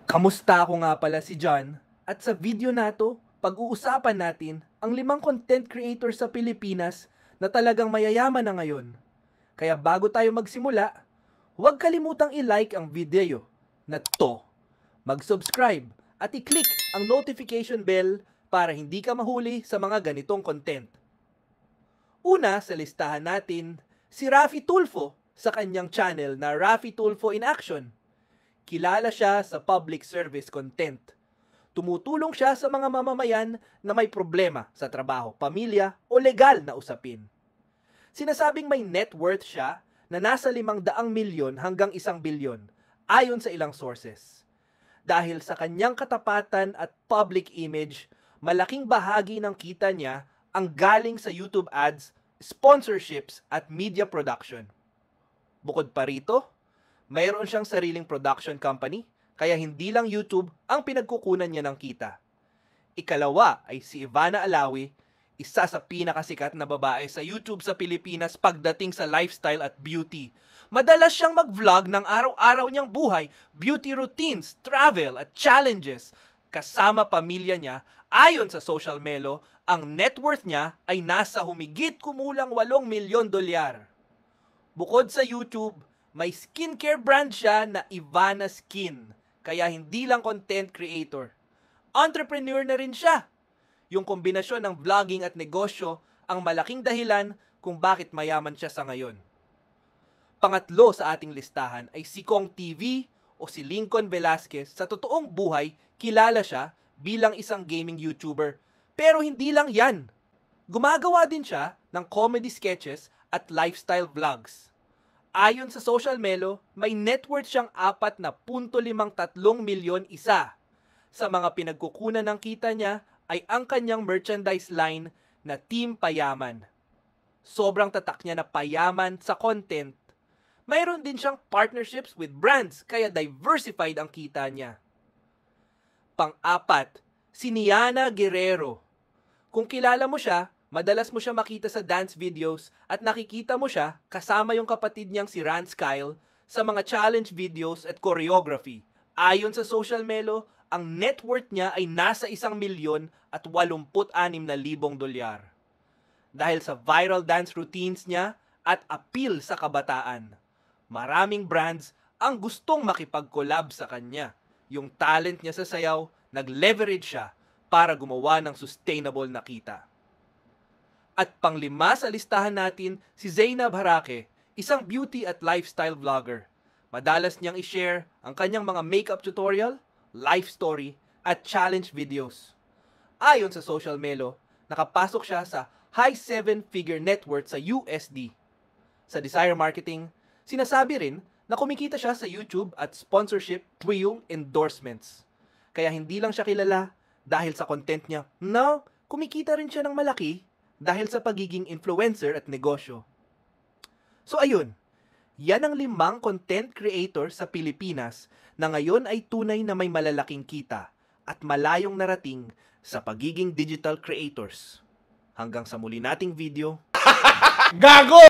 Kamusta? Ako nga pala si John at sa video na to, pag-uusapan natin ang 5 content creators sa Pilipinas na talagang mayayaman na ngayon. Kaya bago tayo magsimula, huwag kalimutang i-like ang video na to, mag-subscribe at i-click ang notification bell para hindi ka mahuli sa mga ganitong content. Una sa listahan natin, si Raffy Tulfo sa kanyang channel na Raffy Tulfo in Action. Kilala siya sa public service content. Tumutulong siya sa mga mamamayan na may problema sa trabaho, pamilya o legal na usapin. Sinasabing may net worth siya na nasa 500 milyon hanggang 1 bilyon ayon sa ilang sources. Dahil sa kanyang katapatan at public image, malaking bahagi ng kita niya ang galing sa YouTube ads, sponsorships at media production. Bukod pa rito, mayroon siyang sariling production company, kaya hindi lang YouTube ang pinagkukunan niya ng kita. Ikalawa ay si Ivana Alawi, isa sa pinakasikat na babae sa YouTube sa Pilipinas pagdating sa lifestyle at beauty. Madalas siyang mag-vlog ng araw-araw niyang buhay, beauty routines, travel at challenges. Kasama pamilya niya, ayon sa Social Melo, ang net worth niya ay nasa humigit kumulang 8 milyon dolyar. Bukod sa YouTube, may skincare brand siya na Ivana Skin, kaya hindi lang content creator. Entrepreneur na rin siya. Yung kombinasyon ng vlogging at negosyo ang malaking dahilan kung bakit mayaman siya sa ngayon. Pangatlo sa ating listahan ay si Kong TV o si Lincoln Velasquez. Sa totoong buhay, kilala siya bilang isang gaming YouTuber. Pero hindi lang yan. Gumagawa din siya ng comedy sketches at lifestyle vlogs. Ayon sa Social Melo, may net worth siyang 4.53 milyon isa. Sa mga pinagkukunan ng kita niya ay ang kanyang merchandise line na Team Payaman. Sobrang tatak niya na payaman sa content. Mayroon din siyang partnerships with brands kaya diversified ang kita niya. Pang-apat, si Niana Guerrero. Kung kilala mo siya, madalas mo siya makita sa dance videos at nakikita mo siya kasama yung kapatid niyang si Rance Kyle sa mga challenge videos at choreography. Ayon sa Social Melo, ang net worth niya ay nasa 1 milyon at 86,000 dolyar. Dahil sa viral dance routines niya at appeal sa kabataan, maraming brands ang gustong makipag-collab sa kanya. Yung talent niya sa sayaw, nag-leverage siya para gumawa ng sustainable na kita. At panglima sa listahan natin, si Zainab Harake, isang beauty at lifestyle vlogger. Madalas niyang i-share ang kanyang mga makeup tutorial, life story, at challenge videos. Ayon sa Social Melo, nakapasok siya sa high 7-figure net worth sa USD. Sa Desire Marketing, sinasabi rin na kumikita siya sa YouTube at sponsorship through endorsements. Kaya hindi lang siya kilala dahil sa content niya, no, kumikita rin siya ng malaki dahil sa pagiging influencer at negosyo. So ayun, yan ang 5 content creator sa Pilipinas na ngayon ay tunay na may malalaking kita at malayong narating sa pagiging digital creators. Hanggang sa muli nating video. Gago!